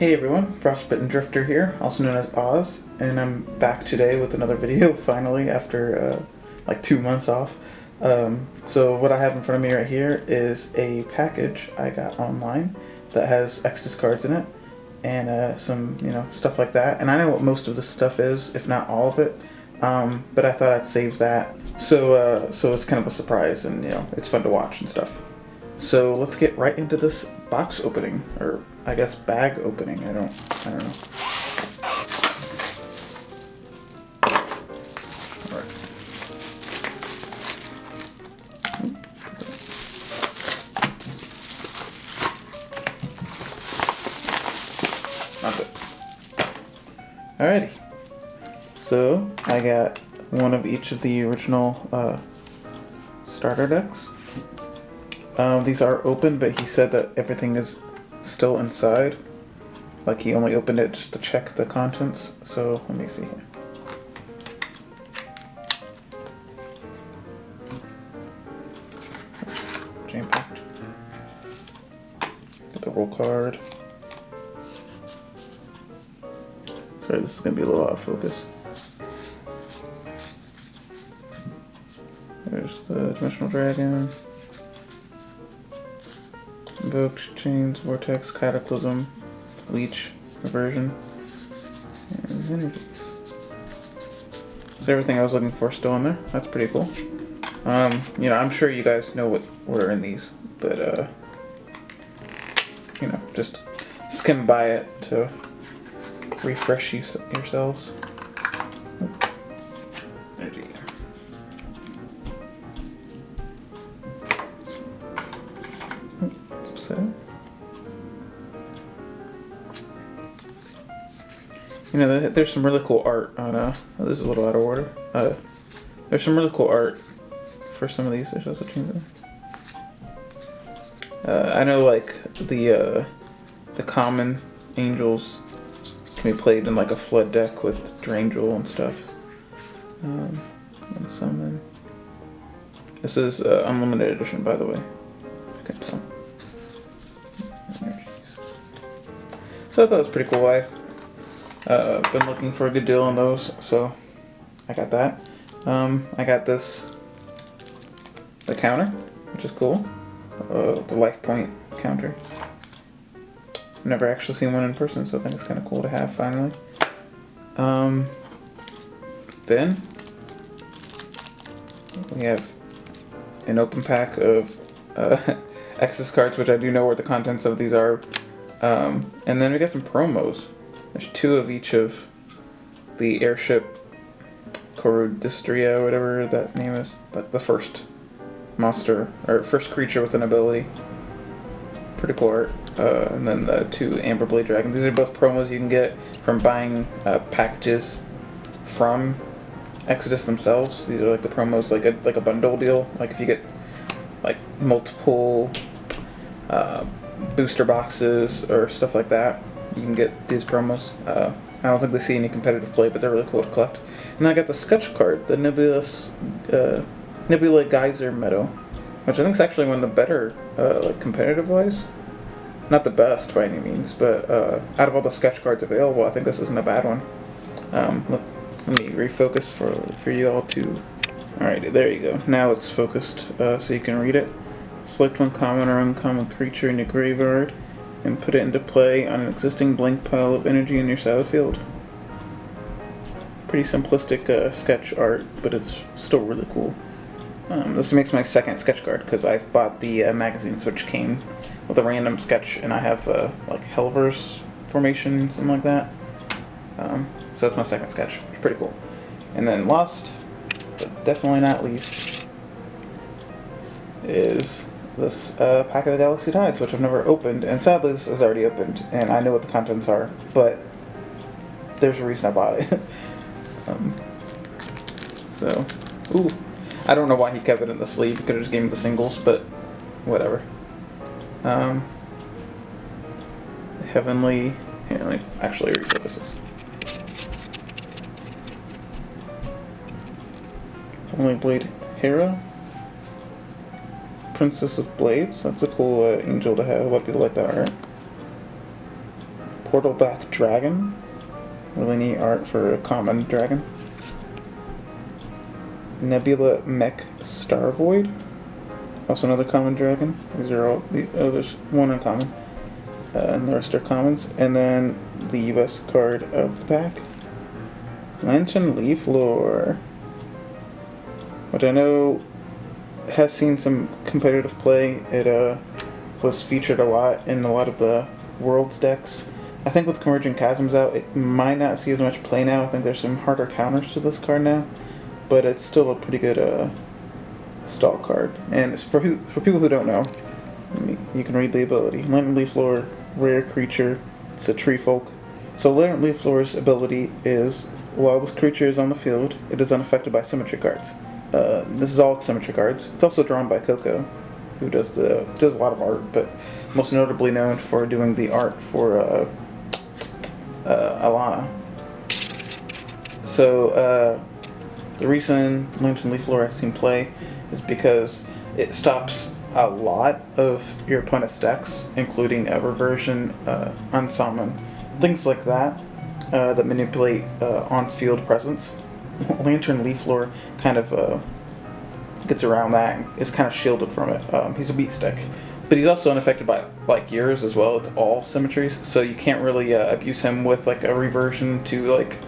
Hey everyone, Frostbitten Drifter here, also known as Oz, and I'm back today with another video, finally, after like 2 months off. So what I have in front of me right here is a package I got online that has Exodus cards in it, and some, stuff like that. And I know what most of this stuff is, if not all of it, but I thought I'd save that. So it's kind of a surprise, and it's fun to watch and stuff. So let's get right into this box opening, or I guess bag opening. I don't know. All right. That's it. Alrighty. So I got one of each of the original starter decks. These are open, but he said that everything is still inside. Like he only opened it just to check the contents. So let me see here. Jam packed. Get the roll card. Sorry, this is gonna be a little out of focus. There's the Dimensional Dragon. Invoked, Chains, Vortex, Cataclysm, Leech, Reversion, and Energies. Is everything I was looking for still in there? That's pretty cool. I'm sure you guys know what were in these, but just skim by it to refresh yourselves. Energy. There's some really cool art on, this is a little out of order. There's some really cool art for some of these. There's also changes. I know, like, the common angels can be played in, like, a flood deck with Drangel and stuff. And summon. This is, unlimited edition, by the way. You can tell. So I thought it was pretty cool. I've been looking for a good deal on those, so I got that. I got the counter, which is cool. The life point counter. I've never actually seen one in person, so I think it's kind of cool to have finally. Then we have an open pack of Exodus cards, which I do know what the contents of these are. And then we got some promos. There's 2 of each of the airship Corudistria, or whatever that name is. But the first monster, or first creature with an ability. Pretty cool art. And then the 2 Amberblade Dragons. These are both promos you can get from buying packages from Exodus themselves. These are like the promos, like a bundle deal. Like if you get like multiple booster boxes or stuff like that, you can get these promos. I don't think they see any competitive play, but they're really cool to collect. And I got the sketch card, the Nebula Geyser Meadow, which I think is actually one of the better, like competitive-wise. Not the best by any means, but out of all the sketch cards available, I think this isn't a bad one. Let me refocus for you all to. Alright, there you go. Now it's focused, so you can read it. Select one common or uncommon creature in your graveyard and put it into play on an existing blank pile of energy in your side of the field. Pretty simplistic sketch art, but it's still really cool. This makes my second sketch card, because I've bought the magazines, which came with a random sketch, and I have like Helver's formation, something like that. So that's my second sketch. It's pretty cool. And then last, but definitely not least, is this pack of the Galaxy Tides, which I've never opened, and sadly this is already opened, and I know what the contents are, but there's a reason I bought it. Ooh, I don't know why he kept it in the sleeve. He could have just gave me the singles, but whatever. Heavenly, here, let me actually refocus this. Heavenly Blade Hera. Princess of Blades. That's a cool angel to have. A lot of people like that art. Portalback Dragon. Really neat art for a common dragon. Nebula Mech Starvoid. Also another common dragon. These are all, there's one uncommon. And the rest are commons. And then the US card of the pack. Lantern Leaflore. Which I know has seen some competitive play. It was featured a lot in a lot of the Worlds decks. I think with Converging Chasms out, it might not see as much play now. I think there's some harder counters to this card now. But it's still a pretty good stall card. And for people who don't know, you can read the ability. Lantern Leaflore, rare creature. It's a tree folk. So Lantern Leaflore's ability is, while this creature is on the field, it is unaffected by symmetry cards. This is all symmetry cards. It's also drawn by Coco, who does a lot of art, but most notably known for doing the art for Alana. So the reason Lantern Leaflore has seen play is because it stops a lot of your opponent's decks, including reversion, unsummon, things like that, that manipulate on-field presence. Lantern Leaflore kind of gets around that and is kind of shielded from it. He's a beat stick. But he's also unaffected by like yours as well. It's all symmetries, so you can't really abuse him with like a reversion to like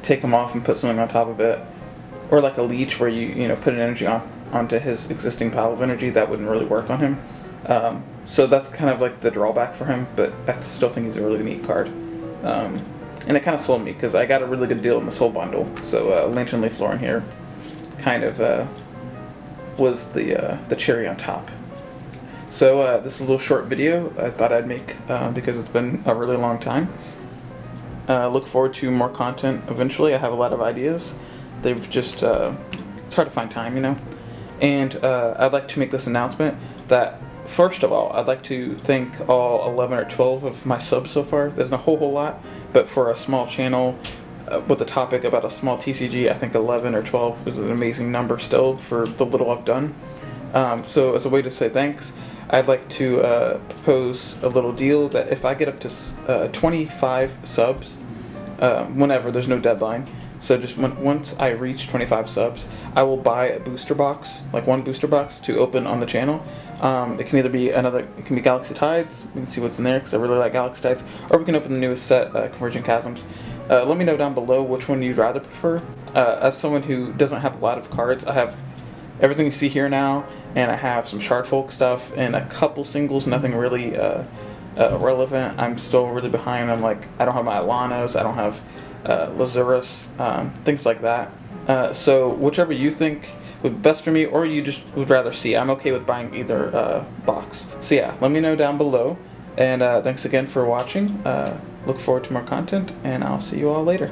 take him off and put something on top of it, or like a leech where you put an energy onto his existing pile of energy. That wouldn't really work on him. So that's kind of like the drawback for him. But I still think he's a really neat card. And it kind of sold me because I got a really good deal in the Soul Bundle. So Lantern Leaflore in here kind of was the cherry on top. So this is a little short video I thought I'd make because it's been a really long time. Look forward to more content eventually. I have a lot of ideas. They've just, it's hard to find time, And I'd like to make this announcement that, first of all, I'd like to thank all 11 or 12 of my subs so far. There's not a whole lot, but for a small channel with a topic about a small TCG, I think 11 or 12 is an amazing number still for the little I've done. So as a way to say thanks, I'd like to propose a little deal that if I get up to 25 subs, whenever, there's no deadline, so just once I reach 25 subs, I will buy a booster box, like one booster box to open on the channel. It can either be it can be Galaxy Tides, we can see what's in there because I really like Galaxy Tides, or we can open the newest set, Converging Chasms. Let me know down below which one you'd rather prefer. As someone who doesn't have a lot of cards, I have everything you see here now, and I have some Shard Folk stuff and a couple singles, nothing really relevant. I'm still really behind. I don't have my Alanos, I don't have Lazurus, things like that. So whichever you think would be best for me, or you just would rather see, I'm okay with buying either box. So yeah, let me know down below, and thanks again for watching. Look forward to more content, and I'll see you all later.